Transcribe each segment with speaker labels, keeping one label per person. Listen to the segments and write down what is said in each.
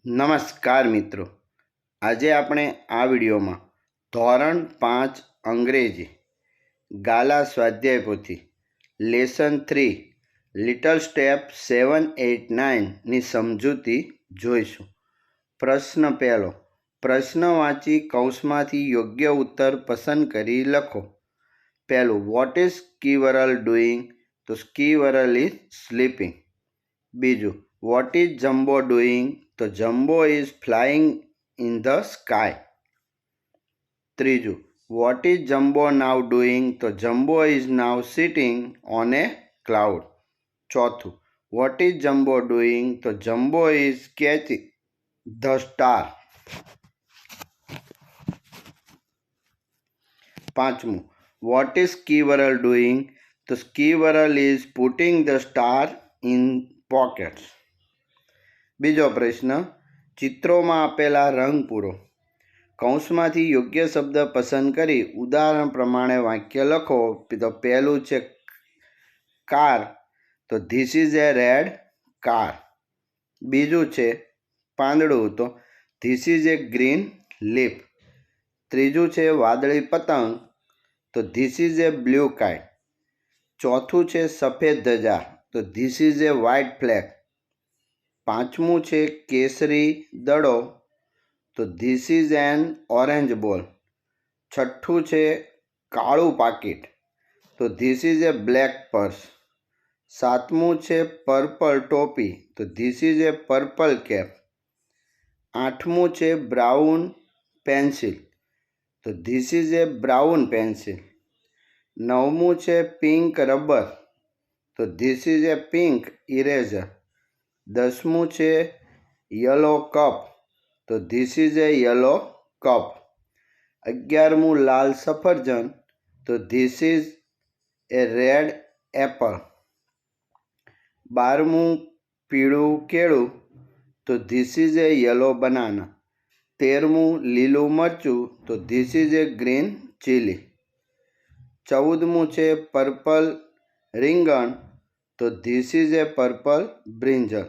Speaker 1: નમસ્કાર મિત્રો, આજે આપણે આ વિડીયોમાં ધોરણ 5 અંગ્રેજી ગાલા સ્વાધ્યાય પોથી લેસન 3 લિટલ સ્ટેપ 7-8-9ની સમજૂતી જોઈશું. પ્રશ્ન પહેલો. પ્રશ્ન વાંચી કૌંસમાંથી યોગ્ય ઉત્તર પસંદ કરી લખો. પહેલું, વોટ ઇઝ સ્કીવરલ ડુઈંગ? તો સ્કીવરલ ઇઝ સ્લીપિંગ. બીજું, વોટ ઇઝ જમ્બો ડુઈંગ? તો Jumbo is flying in the sky. ત્રીજું, what is Jumbo now doing? તો Jumbo is now sitting on a cloud. ચોથું, વોટ ઇઝ જમ્બો ડુઈંગ? તો Jumbo is catching the star. પાંચમું, what is squirrel doing? તો squirrel is putting the star in pockets. બીજો પ્રશ્ન, ચિત્રોમાં આપેલા રંગ પૂરો. કૌંસમાંથી યોગ્ય શબ્દ પસંદ કરી ઉદાહરણ પ્રમાણે વાક્ય લખો. તો પહેલું છે કાર, તો this is a red car. બીજું છે પાંદડું, તો this is a green leaf. ત્રીજું છે વાદળી પતંગ, તો this is A blue kite. ચોથું છે સફેદ ધજા, તો this is A white flag. પાંચમું છે કેસરી દડો, તો ધીસ ઇઝ એન ઓરેન્જ બોલ. છઠ્ઠું છે કાળું પાકીટ, તો this is a black purse. સાતમું છે પર્પલ ટોપી, તો this is a purple cap. આઠમું છે બ્રાઉન પેન્સિલ, તો this is a brown pencil. નવમું છે પિંક રબર, તો this is a pink eraser. દસમું છે યલો કપ, તો this is a yellow cup. 11મું લાલ સફરજન, તો this is a red apple. 12મું પીળું કેળું, તો this is a yellow banana. 13મું લીલું મરચું, તો this is a green chilli. 14મું છે પર્પલ રીંગણ, તો this is a purple brinjal.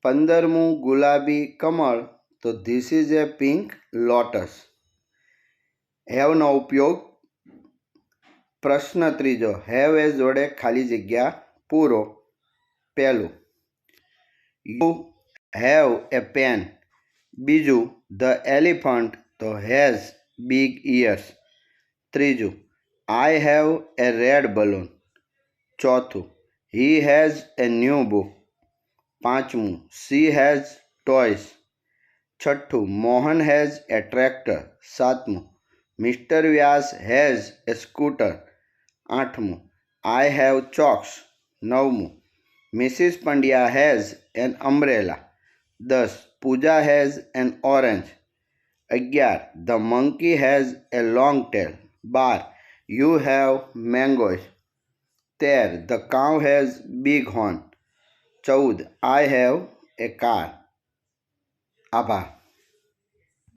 Speaker 1: 15મું ગુલાબી કમળ, તો this is a pink lotus. હેવનો ઉપયોગ. પ્રશ્ન ત્રીજો, હેવ એ જોડે ખાલી જગ્યા પૂરો. પહેલું, યુ હેવ એ પેન. બીજું, ધ એલિફન્ટ, તો હેઝ બિગ ઇયર્સ. ત્રીજું, I have a red balloon. ચોથું, he has a new book. પાંચમું, શી હેઝ ટોયસ. છઠ્ઠું, મોહન હેઝ એ ટ્રેક્ટર. સાતમું, મિસ્ટર વ્યાસ હેઝ એ સ્કૂટર. આઠમું, આઈ હેવ ચોક્સ. નવમું, Mrs Pandya has an umbrella. 10, Pooja has an orange. 11, the monkey has a long tail. 12, you have mangoes. 13, the cow has big horn. 14, I have A car. આભાર.